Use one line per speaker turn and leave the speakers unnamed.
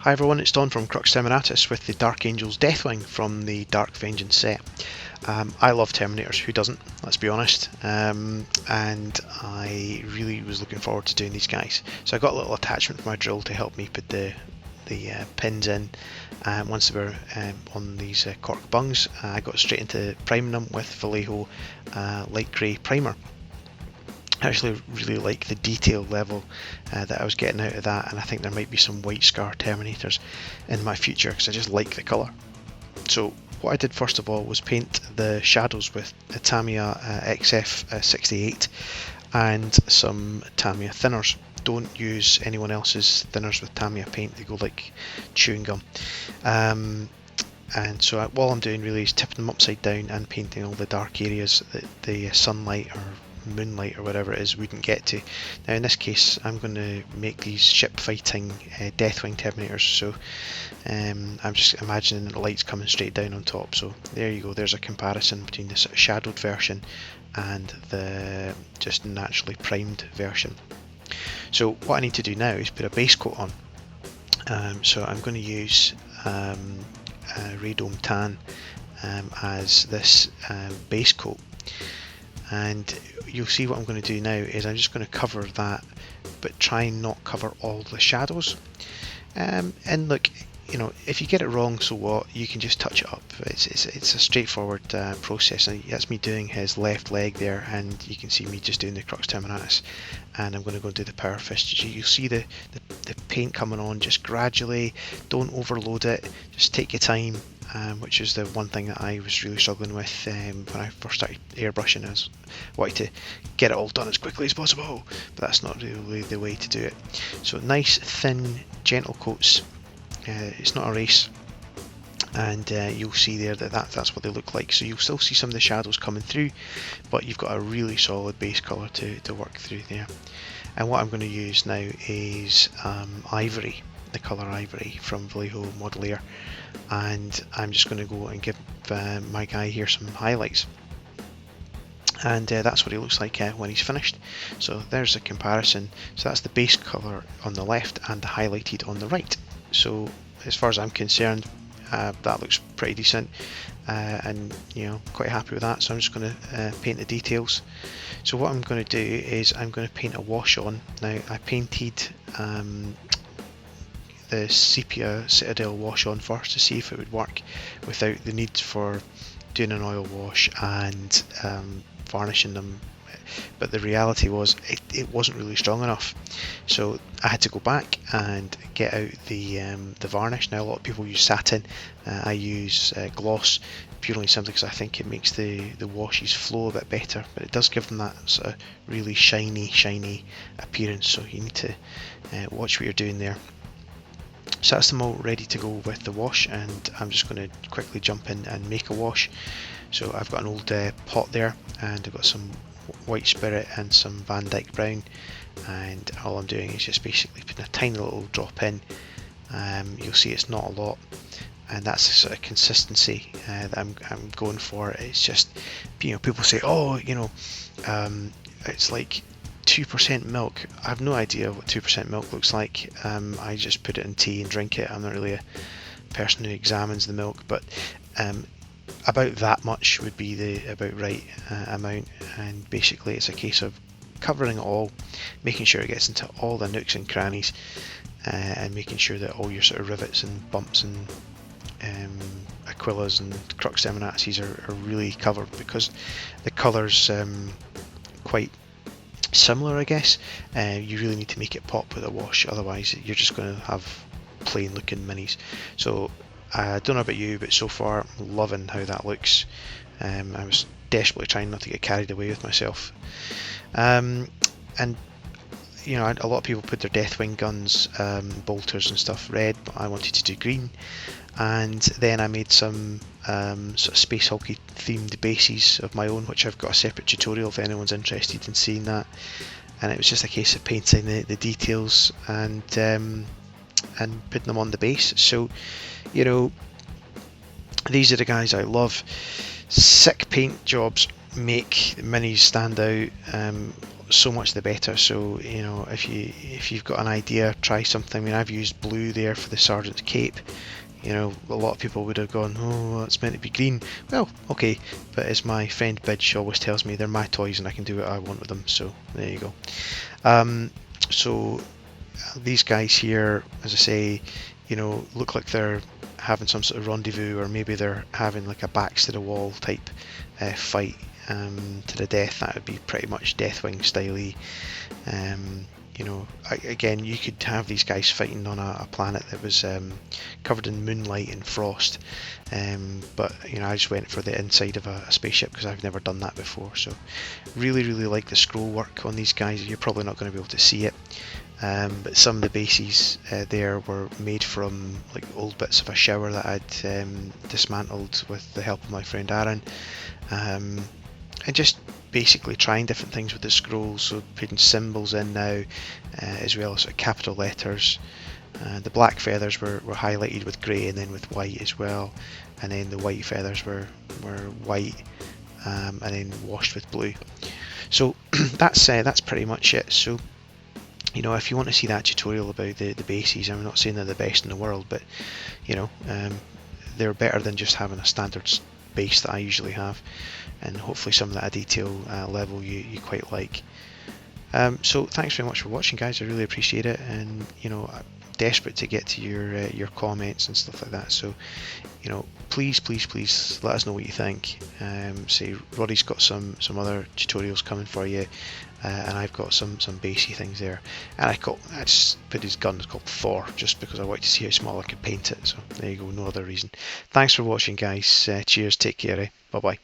Hi everyone, it's Don from Crux Terminatus with the Dark Angels Deathwing from the Dark Vengeance set. I love Terminators, who doesn't, let's be honest, and I really was looking forward to doing these guys. So I got a little attachment for my drill to help me put the pins in. Once they were on these cork bungs, I got straight into priming them with Vallejo light grey primer. I actually really like the detail level that I was getting out of that, and I think there might be some white scar Terminators in my future because I just like the colour. So what I did first of all was paint the shadows with a Tamiya XF68 and some Tamiya thinners. Don't use anyone else's thinners with Tamiya paint, they go like chewing gum. And so all I'm doing really is tipping them upside down and painting all the dark areas that the sunlight or moonlight or whatever it is wouldn't get to. Now in this case I'm going to make these ship fighting Deathwing Terminators, so I'm just imagining the lights coming straight down on top. So there you go, there's a comparison between the sort of shadowed version and the just naturally primed version. So what I need to do now is put a base coat on. So I'm going to use Radome Tan as this base coat, and you'll see what I'm going to do now is I'm just going to cover that but try and not cover all the shadows. And look, you know, if you get it wrong, so what, you can just touch it up. It's a straightforward process, and that's me doing his left leg there, and you can see me just doing the Crux Terminatus, and I'm going to go and do the Power Fist. You'll see the paint coming on just gradually, don't overload it, just take your time. Which is the one thing that I was really struggling with when I first started airbrushing. I was wanting to get it all done as quickly as possible, but that's not really the way to do it. So nice, thin, gentle coats. It's not a race, and you'll see there that's what they look like. So you'll still see some of the shadows coming through, but you've got a really solid base colour to work through there. And what I'm going to use now is Ivory, the colour Ivory from Vallejo Modelier, and I'm just going to go and give my guy here some highlights, and that's what he looks like when he's finished. So there's a comparison. So that's the base colour on the left and the highlighted on the right. So as far as I'm concerned, that looks pretty decent, and you know, quite happy with that. So I'm just going to paint the details. So what I'm going to do is I'm going to paint a wash on. Now I painted the Sepia Citadel wash on first to see if it would work without the need for doing an oil wash and varnishing them, but the reality was it wasn't really strong enough, so I had to go back and get out the varnish. Now a lot of people use satin, I use gloss purely simply because I think it makes the washes flow a bit better, but it does give them that sort of really shiny appearance, so you need to watch what you're doing there. So that's them all ready to go with the wash, and I'm just going to quickly jump in and make a wash. So I've got an old pot there, and I've got some white spirit and some Van Dyke brown, and all I'm doing is just basically putting a tiny little drop in. You'll see it's not a lot, and that's the sort of consistency that I'm going for. It's just, you know, people say, oh, you know, it's like 2% milk. I have no idea what 2% milk looks like. I just put it in tea and drink it. I'm not really a person who examines the milk, but about that much would be the about right amount, and basically it's a case of covering it all, making sure it gets into all the nooks and crannies, and making sure that all your sort of rivets and bumps and Aquillas and Crux Terminators are really covered, because the colour's quite similar, I guess. You really need to make it pop with a wash, otherwise you're just going to have plain looking minis. So I don't know about you, but so far I'm loving how that looks. I was desperately trying not to get carried away with myself. And you know, a lot of people put their Deathwing guns, bolters and stuff red, but I wanted to do green. And then I made some sort of Space Hulky themed bases of my own, which I've got a separate tutorial if anyone's interested in seeing that. And it was just a case of painting the details and putting them on the base. So, you know, these are the guys I love. Sick paint jobs, make the minis stand out, so much the better. So you know, if you've got an idea, try something. I mean, I've used blue there for the sergeant's cape. You know, a lot of people would have gone, oh, it's meant to be green. Well, okay, but as my friend Bidge always tells me, they're my toys and I can do what I want with them. So there you go. So these guys here, as I say, you know, look like they're having some sort of rendezvous, or maybe they're having like a backs to the wall type fight to the death. That would be pretty much Deathwing style-y. You know, again, you could have these guys fighting on a planet that was covered in moonlight and frost, but you know, I just went for the inside of a spaceship because I've never done that before. So really like the scroll work on these guys. You're probably not going to be able to see it, but some of the bases there were made from like old bits of a shower that I'd dismantled with the help of my friend Aaron, and just basically trying different things with the scrolls, so putting symbols in now, as well as capital letters. The black feathers were highlighted with grey and then with white as well, and then the white feathers were white and then washed with blue. So that's pretty much it. So you know, if you want to see that tutorial about the bases, I'm not saying they're the best in the world, but you know, they're better than just having a standard base that I usually have, and hopefully some of that detail level you quite like. So thanks very much for watching, guys. I really appreciate it, and you know, I'm desperate to get to your comments and stuff like that. So you know, please let us know what you think. Say Roddy's got some other tutorials coming for you, and I've got some basey things there. And I just put his gun, it's called Thor, just because I wanted to see how small I could paint it. So there you go, no other reason. Thanks for watching, guys. Cheers, take care. Bye bye.